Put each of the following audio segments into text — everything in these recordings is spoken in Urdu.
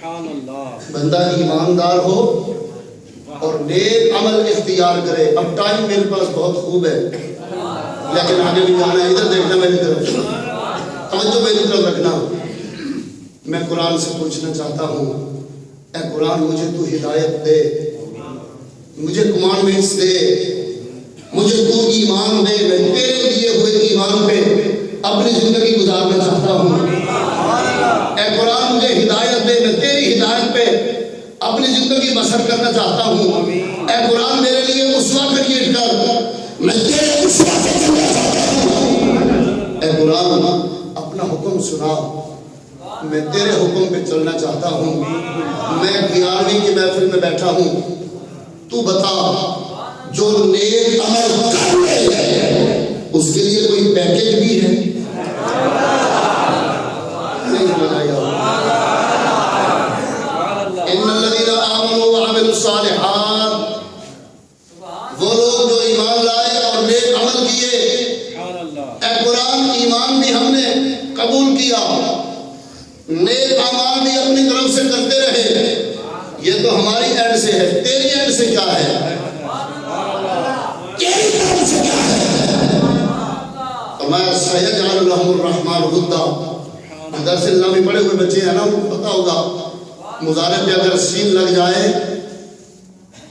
بندہ ایماندار ہو اور نیک عمل اختیار کرے. اب ٹائم میرے پاس بہت خوب ہے لیکن آگے بھی جانا ہے. ادھر دیکھنا میری طرف, توجہ میری طرف رکھنا. میں قرآن سے پوچھنا چاہتا ہوں, اے قرآن مجھے تو ہدایت دے, مجھے کمانڈمنٹس دے, مجھے تو ایمان دے. میں تیرے لیے ہوئے ایمان پہ اپنی زندگی گزارنا چاہتا ہوں. اے قرآن مجھے ہدایت دے, میں تیری ہدایت پہ اپنی زندگی بسر کرنا چاہتا ہوں. اے قرآن میرے لیے اسوہ کریٹ کر, میں تیرے اسوہ سے چلنا چاہتا ہوں. اے قرآن اپنا حکم سنا, میں تیرے حکم پہ چلنا چاہتا ہوں. میں 11ویں کی محفل میں بیٹھا ہوں, تو بتا جو نیک عمل کر رہے ہیں اس کے لیے کوئی پیکیج بھی ہے؟ نہیں بنایا. ان الذین آمنوا وعملوا الصالحات, وہ لوگ جو ایمان لائے اور نیک عمل کیے. اے قرآن ایمان بھی ہم نے قبول کیا, نیک اعمال بھی اپنی طرف سے کرتے رہے. یہ تو ہماری اینڈ سے ہے, تیری اینڈ سے کیا ہے؟ تیری طرف سے کیا ہے؟ فرمایا سیجعل لهم الرحمن ودا. درس نظامی پڑھے ہوئے بچے ہیں نا, ان کو پتا ہوگا مضارع پہ اگر سین لگ جائے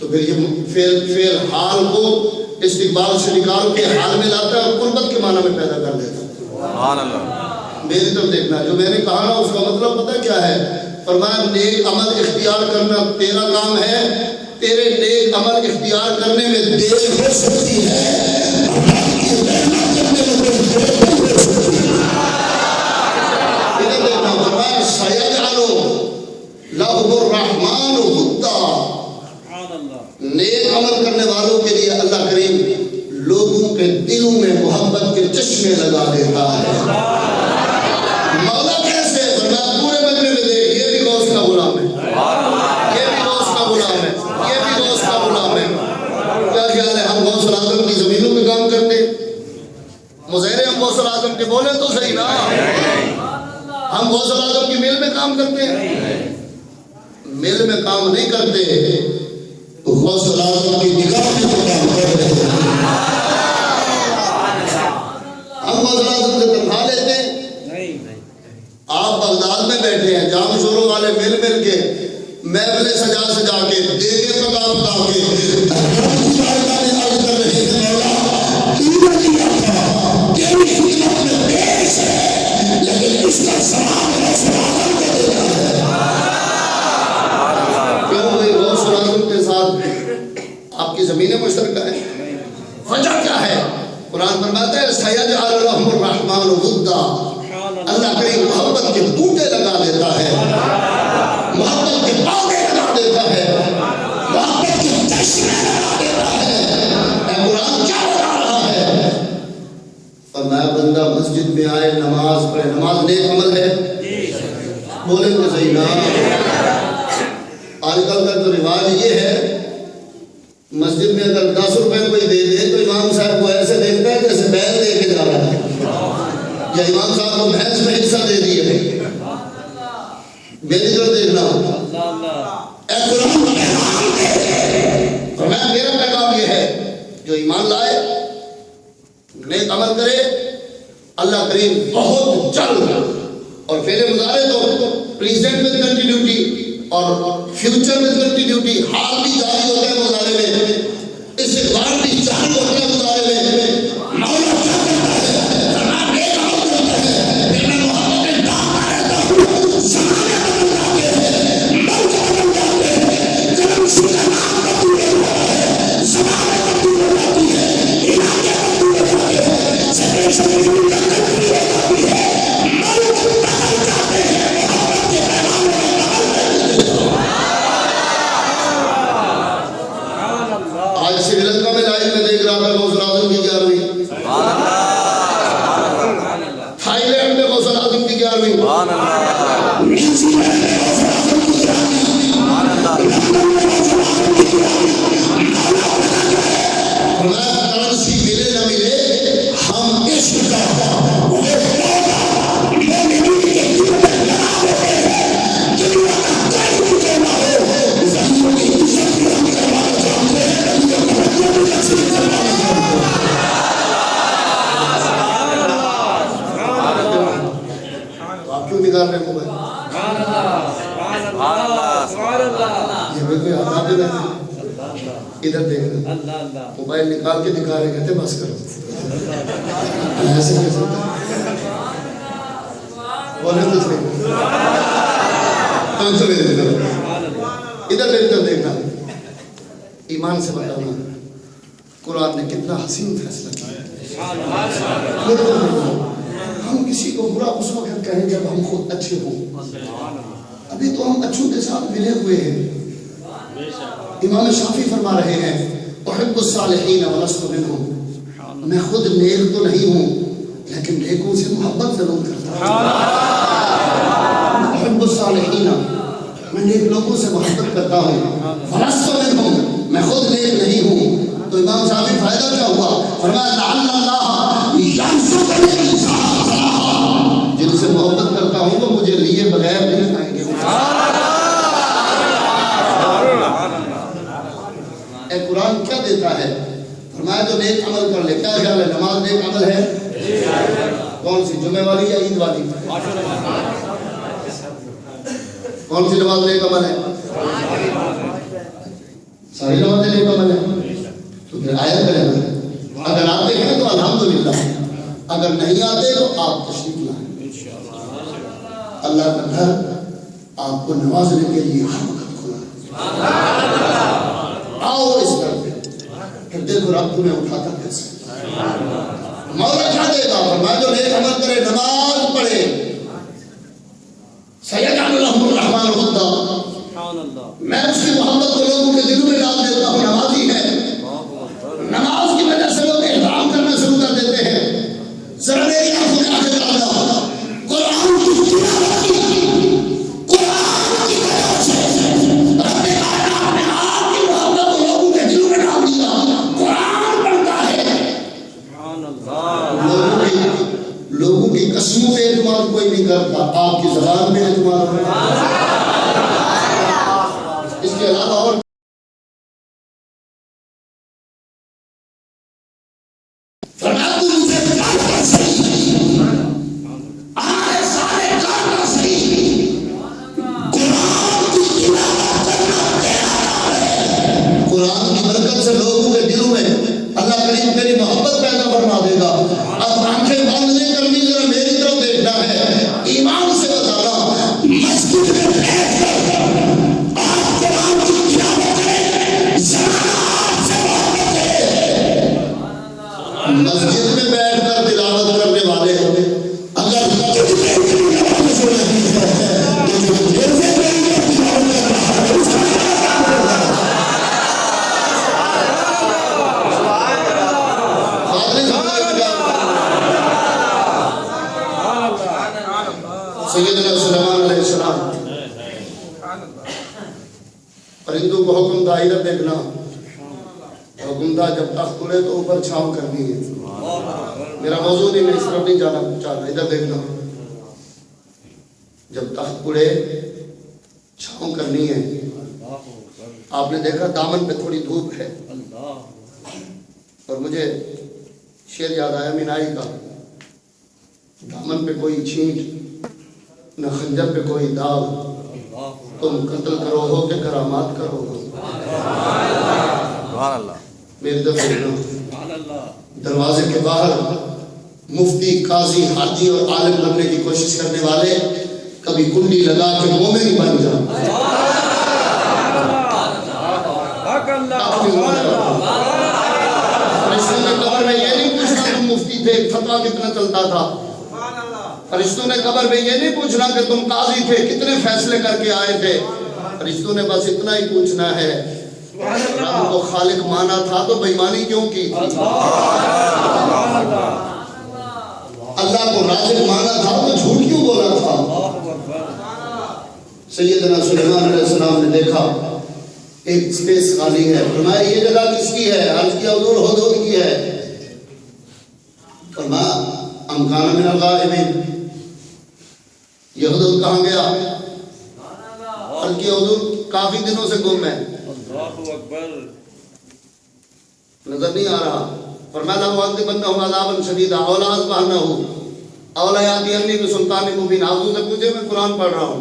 تو پھر یہ فعل حال کو استقبال سے نکال کے حال میں لاتا ہے اور قربت کے معنی میں پیدا کر دیتا ہے. سبحان اللہ. میری طرف دیکھنا, جو میں نے کہا نا اس کا مطلب پتہ کیا ہے؟ فرمایا نیک عمل اختیار کرنا تیرا کام ہے. تیرے نیک عمل اختیار کرنے میں دیر ہو سکتی ہے, نیک عمل کرنے والوں کے لیے اللہ کریم لوگوں کے دلوں میں محبت کے چشمے لگا دیتا ہے. مولا کیسے؟ فرمایا پورے مجمع میں دیکھ, یہ بھی غوث کا غلام ہے, یہ بھی غوث کا غلام ہے, یہ بھی غوث کا غلام ہے. کیا خیال ہے ہم غوث الاعظم کی زمینوں پہ کام کرتے؟ مظاہرے ہم غوث الاعظم کے بولے تو صحیح نا, ہم غوث الاعظم کی مل میں کام کرتے ہیں؟ مل میں کام نہیں کرتے, غوث الاعظم کی نگاہ میں کام کر رہے ہیں. ہم غوث الاعظم سے تنخواہ لیتے ہیں. آپ بغداد میں بیٹھے ہیں, جام شوروں والے مل کے محفلیں سجا سجا کے دیگے پکا پکا کے کر رہے ہیں. تیری حکمت میں پیش ہے لیکن اس کا سامان غوث الاعظم کو دیتا ہے. کیوں بھائی غوث الاعظم کے ساتھ آپ کی زمینیں مشترکہ ہیں؟ وجہ کیا ہے؟ قرآن فرماتا ہے سیجعل لهم الرحمن ودا. اللہ کریم محبت کے بوٹے لگا دیتا ہے, محبت کے پودے لگا دیتا ہے, محبت کے چشمے لگا دیتا ہے. اے قرآن کیا بتا رہا ہے؟ فرمایا بندہ مسجد میں آئے, نماز پڑھے. نماز نیک عمل ہے, بولے تو صحیح نا. آج کل کا تو رواج یہ ہے, مسجد میں اگر 10 روپے کوئی دے دے تو امام صاحب کو ایسے دیکھتا ہے جیسے بیل لے کے جا رہا ہے, یا امام صاحب کو بھینس میں حصہ دے دیے. میری طرف دیکھنا, اے قرآن فرمایا میرا پیغام یہ ہے, جو ایمان لائے نیک عمل کرے, اللہ کریم بہت جلد, اور فعل مضارع تو پریزنٹ میں کنٹینیوٹی اور فیوچر میں کنٹینیوٹی, حال بھی جاری ہوتا ہے مضارع میں, استقبال بھی جاری ہوتا ہے مضارع میں. مولا کیا کرتا ہے؟ فرمایا نیک عمل کرتا ہے, پھر میں محبت دعا رہتا ہوں, زمانے بدل جاتے ہیں, موجہ بدل جاتے ہیں, جب اس کا نام بدل رہا ہے, زمانے بدل جاتی ہے, علاقے بدل جاتے ہیں, سبے سبے بدل جاتی ہے, موت بدل جاتے ہیں, محبت کے پیغام میں بدل جاتے ہیں. یہ بھی کوئی آداب نہیں. ادھر دیکھنا, موبائل نکال کے دکھا رہے, کہتے بس کرو. ایسے کیسے بولے تو صحیح. ادھر ادھر دیکھنا. ایمان سے بتانا قرآن نے کتنا حسین فیصلہ کیا. ہم کسی کو برا اس وقت کہیں جب ہم خود اچھے ہوں. ابھی تو ہم اچھوں کے ساتھ ملے ہوئے ہیں. امام شافعی فرما رہے ہیں احب الصالحین ولست منہم, میں خود نیک تو نہیں ہوں لیکن نیکوں سے محبت ضرور کرتا ہوں. احب الصالحین, میں نیک لوگوں سے محبت کرتا ہوں. ولست منہم, میں خود نیک نہیں ہوں. تو امام شافعی فائدہ کیا ہوا؟ فرمایا لعل اللہ ینصرنی جن سے محبت کرتا ہوں وہ مجھے لیے بغیر نہیں آئیں گے. اے قرآن کیا دیتا ہے؟ فرمایا جو نیک عمل کر لے. کیا خیال ہے نماز نیک عمل ہے؟ کون سی, جمعہ والی یا عید والی؟ کون سی نماز نیک عمل ہے؟ ساری نمازیں نیک عمل ہے. تو پھر آیت کریں, اگر آتے ہیں تو الحمدللہ, اگر نہیں آتے تو آپ تشریف لائیں. اللہ کا گھر آپ کو نوازنے کے لیے ہر وقت کھلا ہے. آؤ اس گھر پہ, پھر دیکھو رب تمہیں اٹھاتا کیسے. مولا کیا دے گا؟ فرمایا جو نیک عمل کرے, نماز پڑھے, سیجعل لهم الرحمن ودا, میں اس کی محبت کو لوگوں کے دلوں میں ڈال دیتا ہوں. نمازی ہے, نماز کی وجہ سے لوگ احترام کرنا شروع کر دیتے ہیں. ذرا میری آنکھوں میں آنکھیں ڈال دو, قرآن کی تلاوت کی, قرآن کی وجہ سے رب کائنات نے آپ کی محبت کو لوگوں کے دلوں میں ڈال دیا. قرآن پڑھتا ہے. لوگوں کی قسموں پہ اعتماد کوئی نہیں کرتا, آپ کی زبان پہ اعتماد کرتا ہے. اس کے علاوہ اور قرآن کی برکت سے لوگوں کے دلوں میں اللہ کریم تیری محبت پیدا فرما دے گا. اب آنکھیں بند نہیں کرنی, ذرا میری طرف دیکھنا ہے. ایمان سے بتانا, مسجد میں بیٹھ کر آپ قرآن کی تلاوت کریں, زبان سے محبت کریں. مسجد میں بیٹھ کر تلاوت کرنے والے اگر سیدنا سلیمان علیہ السلام پرندوں کو حکم تھا, ادھر دیکھنا, حکم تھا جب تخت کھلے تو اوپر چھاؤں کرنی ہے. میرا موضوع نہیں, میں اس طرف نہیں جانا چاہ رہا. ادھر دیکھنا, جب تخت کھلے چھاؤں کرنی ہے. آپ نے دیکھا دامن پہ تھوڑی دھوپ ہے, اور مجھے شعر یاد آیا مینائی کا, دامن پہ کوئی چھینٹ نہ خنجر پہ کوئی داغ, تم قتل کرو ہو کہ کرامات کرو ہو. میری دروازے کے باہر مفتی, قاضی, حاجی اور عالم بننے کی کوشش کرنے والے کبھی کنڈی لگا کے مومن بن جاؤ. فرشتوں نے قبر میں یہ نہیں پوچھنا تم مفتی تھے, فتویٰ کتنا چلتا تھا. فرشتوں نے قبر میں یہ نہیں پوچھنا کہ تم قاضی تھے, کتنے فیصلے کر کے آئے تھے. فرشتوں نے بس اتنا ہی پوچھنا ہے, رب کو خالق مانا تھا تو بے ایمانی کیوں کی تھی. اللہ کو رازق مانا تھا تو جھوٹ کیوں بولا تھا. سیدنا سلیمان علیہ السلام نے دیکھا ایک سپیس خالی ہے. فرمایا یہ جگہ کس کی ہے؟ عرض کیا حضور ہدہد کی ہے. فرمایا ام کان من الغائبین, یہ ہدہد کہاں گیا؟ عرض کیا حضور کافی دنوں سے گم ہے, نظر نہیں آ رہا. فرمایا لَأُعَذِّبَنَّهُ عَذَابًا شَدِيدًا أَوْ لَأَذْبَحَنَّهُ أَوْ لَيَأْتِيَنِّي بِسُلْطَانٍ مُبِينٍ. حضور سے پوچھے, میں قرآن پڑھ رہا ہوں.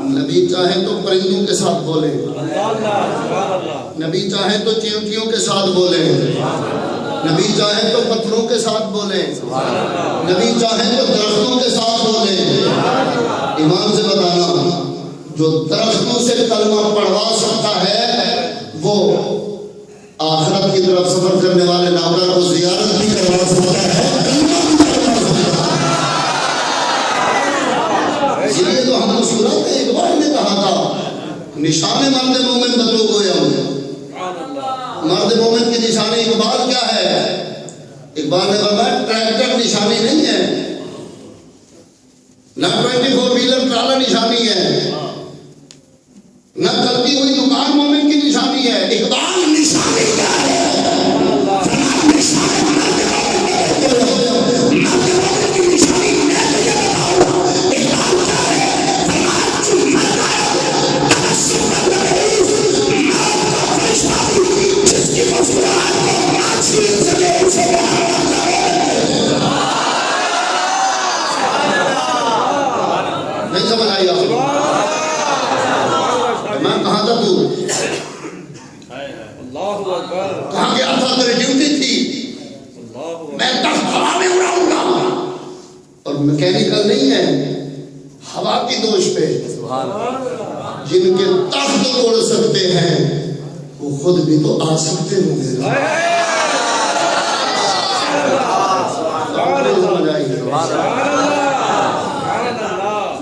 نبی چاہے تو پرندوں کے ساتھ بولے، نبی چاہے تو چیونٹیوں کے ساتھ بولے، نبی چاہے تو پتھروں کے ساتھ بولے، نبی چاہے تو درختوں کے ساتھ بولے۔ ایمان سے بتانا، جو درختوں سے کلمہ پڑھوا سکتا ہے وہ آخرت کی طرف سفر کرنے والے نامدار کو زیارت بھی کروا سکتا ہے۔ اس لیے تو ہم صورت اقبال نے کہا تھا نشان مرد مومن بدلو گویا، مرد مومن کی نشانی اقبال کیا ہے؟ اقبال نے فرمایا ٹریکٹر نشانی نہیں ہے، نہ 24 ویلر ٹرالا نشانی ہے، نہ چلتی ہوئی دکان مومن کی نشانی ہے۔ اقبال نشانی کیا ہے؟ نہیں سمجھ آئی آپ کو؟ میں کہاں تھا تو؟ کہاں گیا تھا؟ تیری ڈیوٹی تھی میں تخت ہوا میں اڑاؤں گا، اور میکینیکل نہیں ہے، ہوا کی دوش پہ جن کے تخت اڑ سکتے ہیں وہ خود بھی تو آ سکتے ہوں گے۔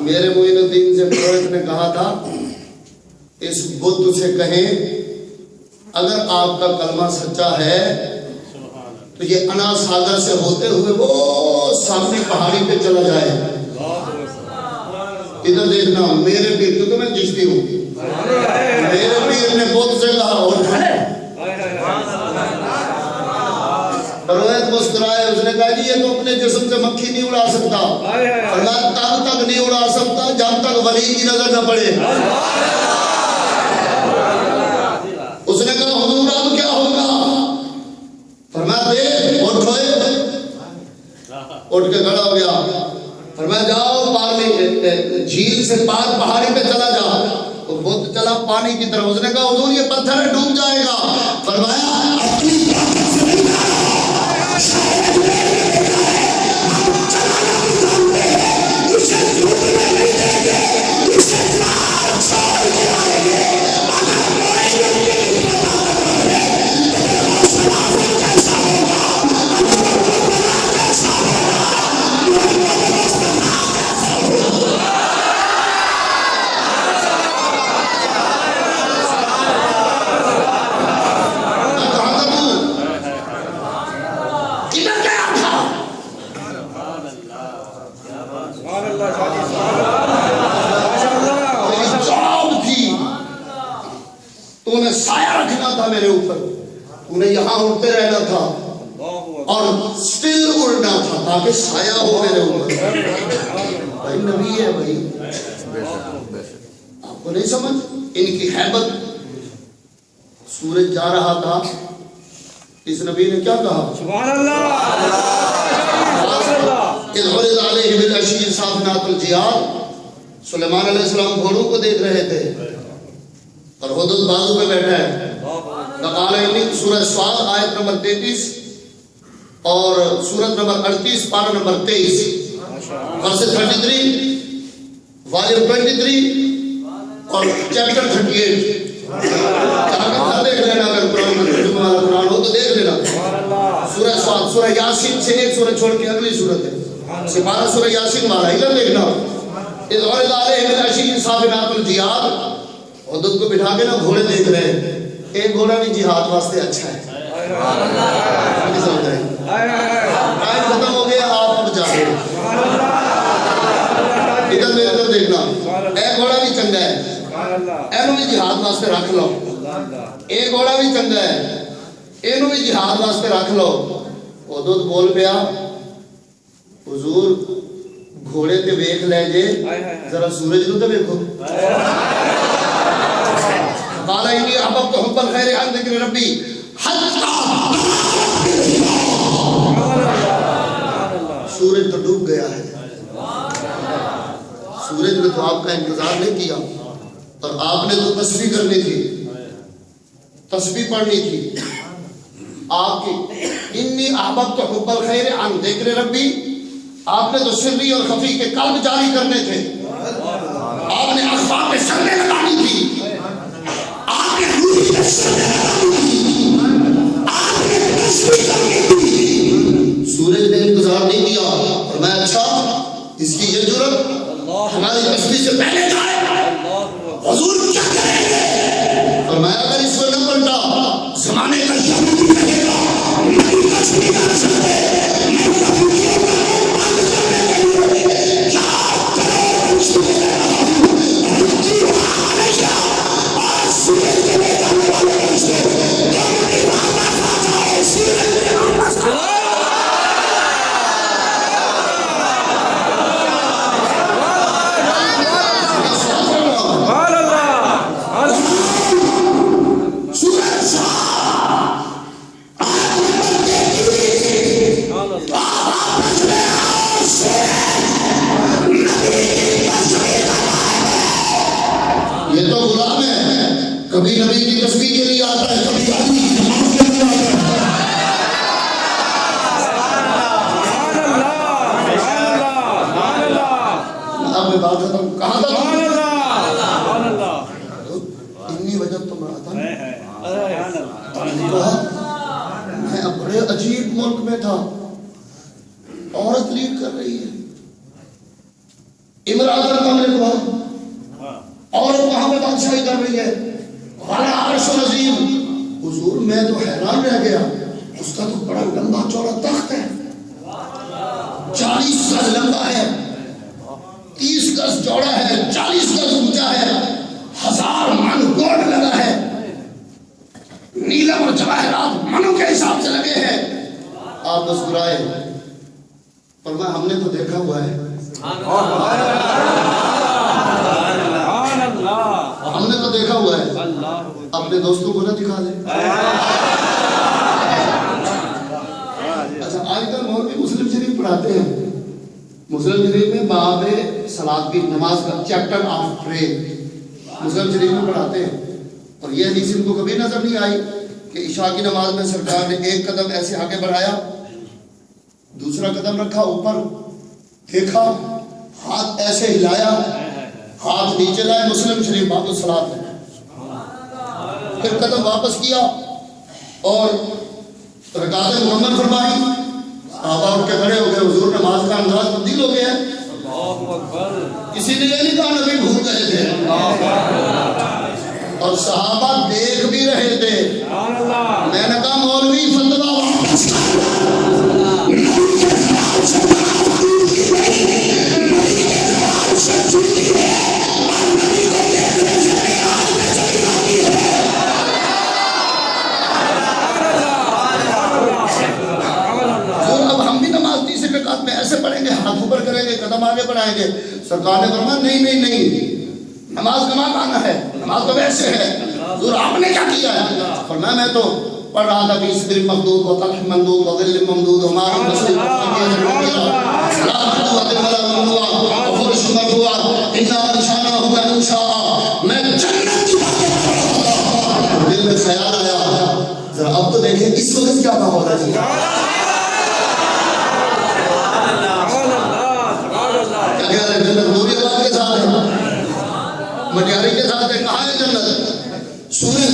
میرے معین الدین سے پرویت نے کہا تھا اس بت سے کہیں اگر آپ کا کلمہ سچا ہے تو یہ انا ساگر سے ہوتے ہوئے وہ سامنے پہاڑی پہ چلا جائے۔ ادھر دیکھنا میرے پیر، کیونکہ میں چشتی ہوں، میرے پیر نے بت سے کہا اور پرویت مسکرائے، اس نے کہا جی یہ تو اپنے جسم سے مکھی نہیں اڑا سکتا، فرمایا تب تک نہیں اڑا سکتا جب تک ولی کی نظر نہ پڑے۔ اس نے کہا حضور اب کیا ہوگا؟ فرمایا دیکھ، اٹھ کے کھڑا ہو گیا، فرمایا جاؤ پانی جھیل سے پار پہاڑی پہ چلا جا۔ تو بت چلا پانی کی طرف، اس نے کہا حضور یہ پتھر ڈوب جائے گا۔ فرمایا میرے اوپر انہیں یہاں اڑتے رہنا تھا اور سٹل اڑنا تھا تاکہ سایہ ہو میرے اوپر۔ بھائی نبی ہے بھائی، آپ کو نہیں سمجھ ان کی حیبت۔ سورج جا رہا تھا، اس نبی نے کیا کہا؟ سبحان اللہ۔ اذ عرض علیہ بالعشی صافنات الجیاد، سلیمان علیہ السلام گھوڑوں کو دیکھ رہے تھے اور حدود بازو پہ بیٹھا ہے۔ سورہ سواد آیت نمبر 33 اور سورت نمبر 38 پارہ نمبر 23 ورس 33 والیوم 23 اور چیپٹر 38۔ دیکھ لینا، اگر قرآن ہو تو دیکھ لینا۔ سورہ سواد، سورہ یاسین سے ایک سورہ چھوڑ کے اگلی سورت ہے، سپارہ سورہ یاسین والا، ادھر دیکھنا۔ اذ عرض علیہ بالعشی صافنات الجیاد، حدود کو بٹھا کے نا گھوڑے دیکھ رہے ہیں۔ ایک گھوڑا بھی جہاد واسطے اچھا ہے، ٹائم ختم ہو گیا، آپ اب جا رہے ادھر میرے ادھر دیکھنا۔ ایک گھوڑا بھی چنگا ہے، اینو بھی جہاد واسطے رکھ لو۔ ایک گھوڑا بھی چنگا ہے، اینو بھی جہاد واسطے رکھ لو۔ حدود بول پیا حضور گھوڑے تے ویکھ لے جے، ذرا سورج نو تے ویکھو۔ قال انی احببت حب الخیر عن ذکر ربی سورج تو ڈوب گیا ہے، سورج نے تو آپ کا انتظار نہیں کیا، اور آپ نے تو تسبیح کرنی تھی، تسبیح پڑھنی تھی آپ کی انی احببت حب الخیر عن ذکر ربی، آپ نے تو سری اور خفی کے قلب جاری کرنے تھے، آپ نے اخفا پہ سرنے لگانی تھی، آپ نے روح پہ سرنے لگانی تھی، آپ نے تسبیح کرنی تھی۔ سورج نے انتظار نہیں کیا، اور میں اچھا اس کی یہ جرت ہماری تسبیح سے پہلے جائے، حضور کیا کریں گے؟ فرمایا اگر اس کو نہ پلٹا زمانے کا یہودی کہے گا نہیں تسبیح کر سکتے، نہیں یہودیوں کا بند کرنے کے لیے کیا کرو رکھی ہمیشہ، اور سورج کے لئے جانے والے سے کیونکہ واپس آ جائے، سورج کے واپس آ جائے۔ یہ تو غلام ہے، کبھی نبی کی تسبیح کے لیے آتا ہے، کبھی آدمی کی نماز کے لیے آتا ہے۔ اب میں بات ختم کہاں تھا؟ اتنی وجہ تو مرا تھا، میں بڑے عجیب ملک میں تھا، عورت لیڈ کر رہی ہے، امراۃ المملکہ عورت وہاں پہ بادشاہی کر رہی ہے، والا عرش عظیم۔ حضور میں تو حیران رہ گیا، اس کا تو بڑا لمبا چوڑا تخت ہے، 40 گز لمبا ہے، 30 گز چوڑا ہے، 40 گز اونچا ہے، 1000 من گولڈ لگا ہے، نیلم اور جواہرات منوں کے حساب سے لگے ہیں۔ آپ مسکرائے، فرمایا ہم نے تو دیکھا ہوا ہے، ہم نے تو دیکھا ہوا ہے، اپنے دوستوں کو نہ دکھا دیں۔ اچھا آج کل مولوی مسلم شریف پڑھاتے ہیں، مسلم شریف میں باب صلاۃ کی نماز کا چیپٹر آف پرے مسلم شریف میں پڑھاتے ہیں، اور یہ حدیث ان کو کبھی نظر نہیں آئی کہ عشاء کی نماز میں سرکار نے ایک قدم ایسے آگے بڑھایا، دوسرا قدم رکھا اوپر، دیکھا، ہاتھ ایسے ہلایا، ہاتھ نیچے لائے، مسلم شریف باب الصلاۃ ہے، پھر قدم واپس کیا اور رکعت محمد فرمائی، صحابہ اٹھ کے کھڑے ہو گئے، حضور نماز کا انداز تبدیل ہو گیا ہے۔ کسی نے یہ نہیں کہا نبی بھول گئے تھے، اور صحابہ دیکھ بھی رہے تھے۔ میں نے کہا مولوی فتویٰ واپس میں ایسے پڑھیں گے، ہاتھ اوپر کریں گے، قدم آگے بڑھائیں گے۔ سرکار نے فرمایا نہیں نہیں نہیں، نماز نماز آنا ہے، نماز تو ویسے ہے۔ حضور آپ نے کیا کیا ہے؟ فرمایا میں تو پڑھ رہا تھا کہ صدر مخدود و طلح ممدود و ظل ممدود و ماء مسجد میں جنت کی بات، دل میں خیال آیا ذرا اب تو دیکھیں اس وقت کیا کہا ہونا چاہیے۔ جنت نوری آباد کے ساتھ ہے، مٹیاری کے ساتھ ہے، کہاں ہے جنت؟ سورج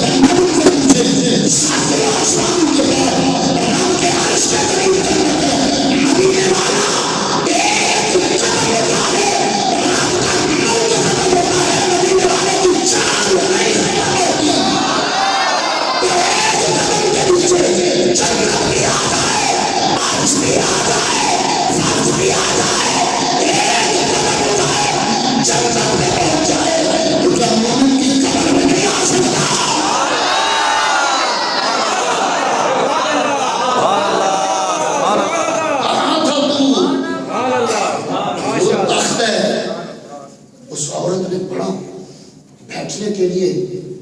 بیٹھنے کے لیے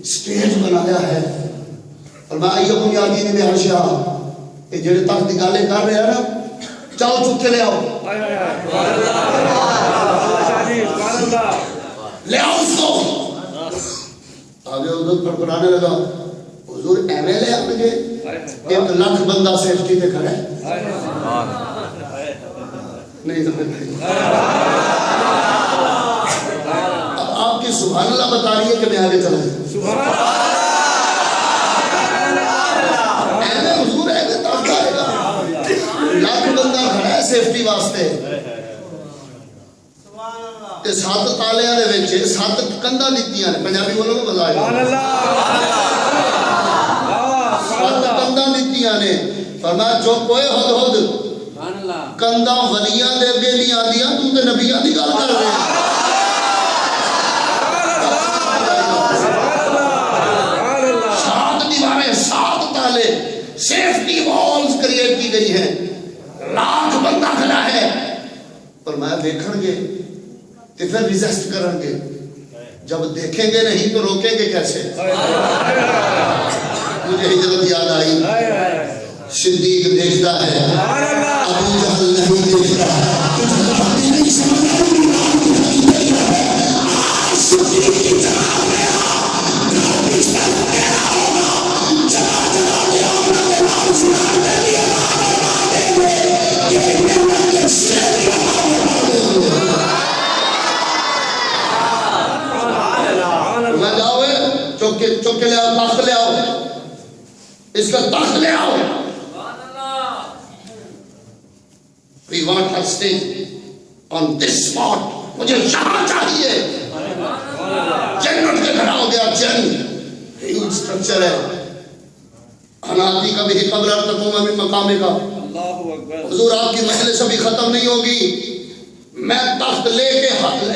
سٹیج بنایا ہے، اور میں ایوکم یادین میں عرشہ، کہ جڑے تخت دی گالیں کر رہے ہیں نا، چاؤ چک کے لے آؤ، لے آؤ اس کو. آگے ادھر پڑپڑانے لگا, حضور ایم ایل اے آپ کے 1 لاکھ بندہ سیفٹی پہ کھڑا ہے. نہیں اب آپ کی سبحان اللہ بتا رہی ہے کہ میں آگے چلا جاؤں. حضور ایسے طاقت آئے گا, لاکھ بندہ کھڑا ہے سیفٹی واسطے. اس 7 تالیاں دے وچ 7 کندا دتیاں نے, پنجابی بولو گے مزہ آئے گا. 7 کندا دتیاں نے. فرمایا چپ ہوئے ہد کندا ولیاں دے اگے نہیں آندیاں, تو تے نبیاں دی گل کر رہے ہیں. 7 دیواریں 7 تالے سیفٹی والز کریٹ کی گئی ہیں, لاکھ بندہ کھڑا ہے. فرمایا دیکھیں گے تو پھر ریزسٹ کریں گے, جب دیکھیں گے نہیں تو روکیں گے کیسے. مجھے ہجرت یاد آئی, صدیق دیکھتا ہے ابو جہل نہیں دیکھتا. چوک کے لے آؤ, تخت لے آؤ, اس کا تخت لے آؤ. We want her stay on this spot. مجھے یہاں چاہیے. جنت کے کھڑا ہو گیا. جن ہیوج سٹرکچر ہے. اناتی کا بھی قبل تقوم من مقام کا. حضور آپ کی مجلس ابھی ختم نہیں ہوگی, میں تخت لے کے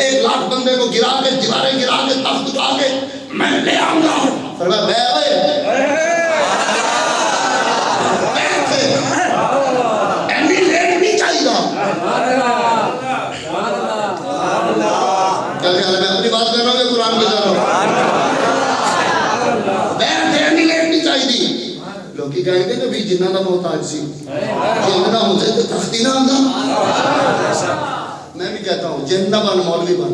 1 لاکھ بندے کو گرا کے, دیواریں گرا کے, تخت اٹھا کے میں لے آؤں گا. فرمایا ایمی لیٹ نہیں چاہیے گا. کیا خیال ہے, میں اپنی بات کر رہا ہوں یا قرآن کی کر رہا ہوں؟ ایمی لیٹ نہیں چاہیے. لوگ کہیں گے کہ بھی جنہ کا محتاج سی, جنہ ہوتے تو تختی نہ آندا. میں بھی کہتا ہوں جنہ بن مولوی بن,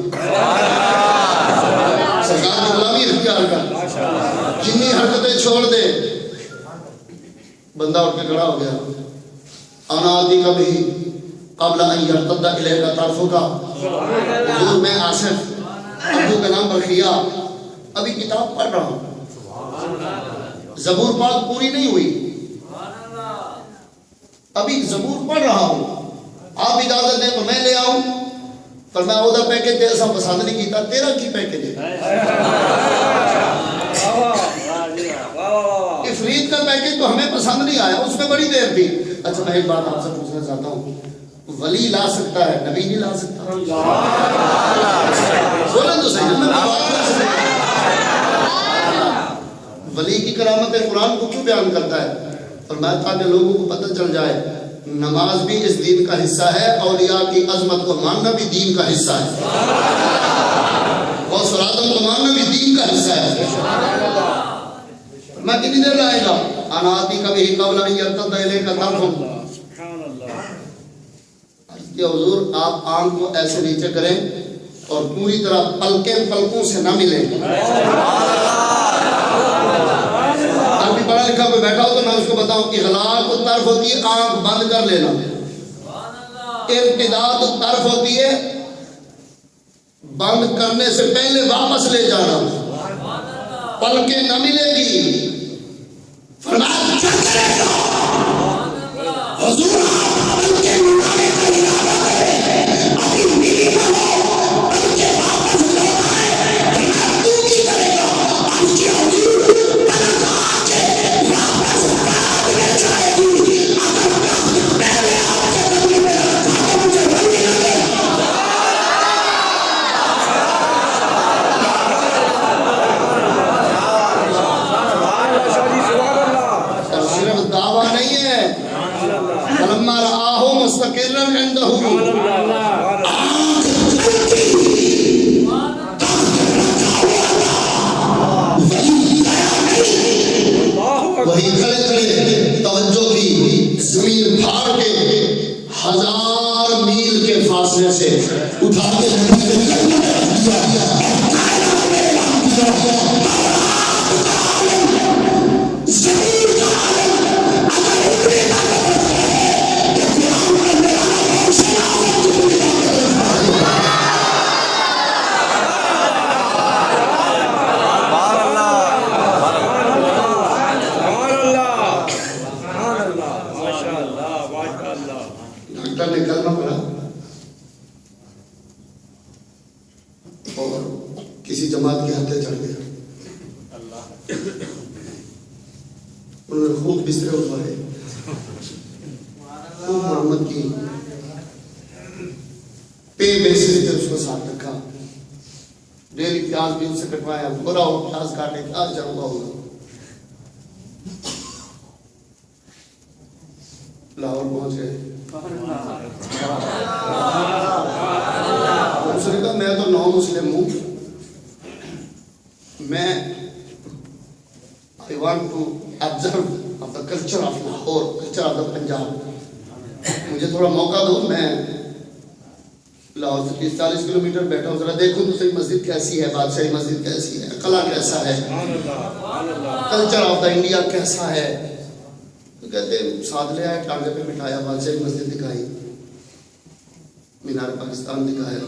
سرکار کی غلامی اختیار کر, جنی حرکتیں چھوڑ دے. بندہ اٹھ کے کھڑا ہو گیا. انا آتی کبھی قبل ان یرتد الیک طرفک. حضور میں آصف ابو کا نام برخیا ابھی کتاب پڑھ رہا ہوں, زبور پاک پوری نہیں ہوئی, ابھی زبور پڑھ رہا ہوں, آپ اجازت دیں تو میں لے آؤں. فرمایا وہ پیکج تیرا سا پسند نہیں کیتا, تیرا کی پیکج ہے؟ افرید کا پیکج تو ہمیں پسند نہیں آیا, اس میں بڑی دیر تھی. اچھا میں ایک بات آپ سے پوچھنا چاہتا ہوں, ولی لا سکتا ہے, نبی نہیں لا سکتا؟ بولیں تو صحیح. ولی کی کرامت قرآن کو کیوں بیان کرتا ہے؟ فرمایا تاکہ لوگوں کو پتہ چل جائے نماز بھی اس دین کا حصہ ہے, اولیاء کی عظمت کو ماننا بھی دین کا حصہ ہے, اور سرادم کو ماننا بھی دین کا حصہ ہے. میں کتنی دیر لائے گا؟ اناتی کبھی قبل ان یرتد الیک طرفک. کہ حضور آپ آنکھ کو ایسے نیچے کریں اور پوری طرح پلکوں سے نہ ملیں. ابھی پڑھا لکھا کوئی بیٹھا ہو تو میں اس کو بتاؤں اغلاق طرف ہوتی ہے آنکھ بند کر لینا, ارتداد طرف ہوتی ہے بند کرنے سے پہلے واپس لے جانا. پلکیں نہ ملے گی. فرمایا حضور پلکیں ملانے کا ارادہ ہے, ابھی میری نہ ہو پلکیں واپس لینا ہے. تو کی کرے گا کہ حضور پلک آ کے واپس لے جائے گی. پہلے آ کے نبی میں رکھا مجھے بلی لگے. صرف دعویٰ ڈاکٹر نے کلمہ پڑھا اور کسی جماعت کے ہاتھے چڑھ گیا. انہوں نے خوب بسترے اٹھوائے, خوب مرمت کی, پے بیسس پہ اس کو ساتھ رکھا, ڈیلی پیاز بھی ان سے کٹوایا, برا ہو پیاز کاٹے, پیاز چڑھوا ہوگا. لاہور پہنچ گئے. اس نے کہا میں تو نو مسلم ہوں, میں I want to observe of the culture of Lahore, culture of the Punjab. مجھے تھوڑا موقع دو, میں لاہور سے 30-40 کلومیٹر بیٹھا ہوں, ذرا دیکھوں تو صحیح مسجد کیسی ہے, بادشاہی مسجد کیسی ہے, قلعہ کیسا ہے, کلچر آف دا انڈیا کیسا ہے. تو کہتے ساتھ لے آئے, ٹانگے پہ بٹھایا, بادشاہی مسجد دکھائی, مینار پاکستان دکھایا.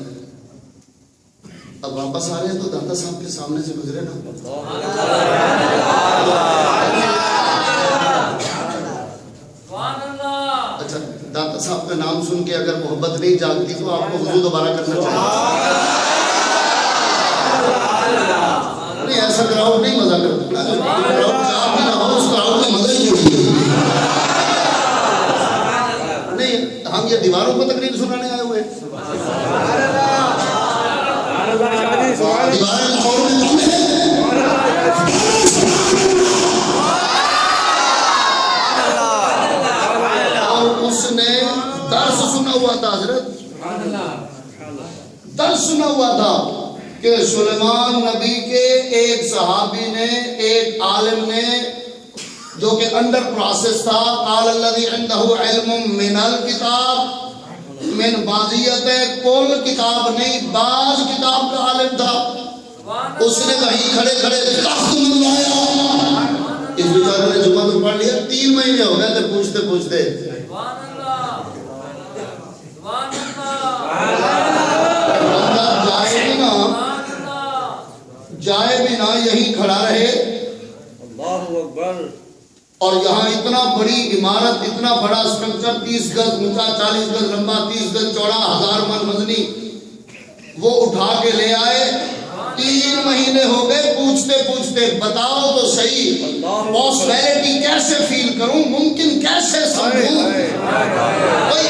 اب واپس آ رہے ہیں تو داتا صاحب کے سامنے سے گزرے نا, اچھا داتا صاحب کا نام سن کے اگر محبت نہیں جاگتی تو آپ کو وضو دوبارہ کرنا چاہیے. نہیں ایسا کراؤڈ نہیں مزہ کرتا, کراؤڈ چاہ بھی نہ ہو, اس کراؤڈ میں مزہ ہی نہیں. نہیں ہم یہ دیواروں کو تقریر سنانے آئے ہوئے, دیواریں چھوڑنے کیوں ہیں. اور اس نے درس سنا ہوا تھا, حضرت درس سنا ہوا تھا کہ سلیمان نبی کے ایک صحابی نے, ایک عالم نے, جو کہ انڈر پروسیس تھا, قال الذی عنده علم من الکتاب من بعضیت, کل کتاب نہیں بعض کتاب کا عالم تھا. اس نے وہیں کھڑے کھڑے تخت منوایا. اس بیچارے نے جمعہ تو پڑھ لیا, 3 مہینے ہو گئے تھے پوچھتے پوچھتے. جائے بھی نہ, یہیں کھڑا رہے. اللہ اکبر. اور یہاں اتنا بڑی عمارت, اتنا بڑا سٹرکچر, 30 گز اونچا, 40 گز لمبا, 30 گز چوڑا, 1000 من وزنی, وہ اٹھا کے لے آئے. 3 مہینے ہو گئے پوچھتے پوچھتے, بتاؤ تو صحیح پاسبلٹی کیسے فیل کروں, ممکن کیسے سمجھوں, کوئی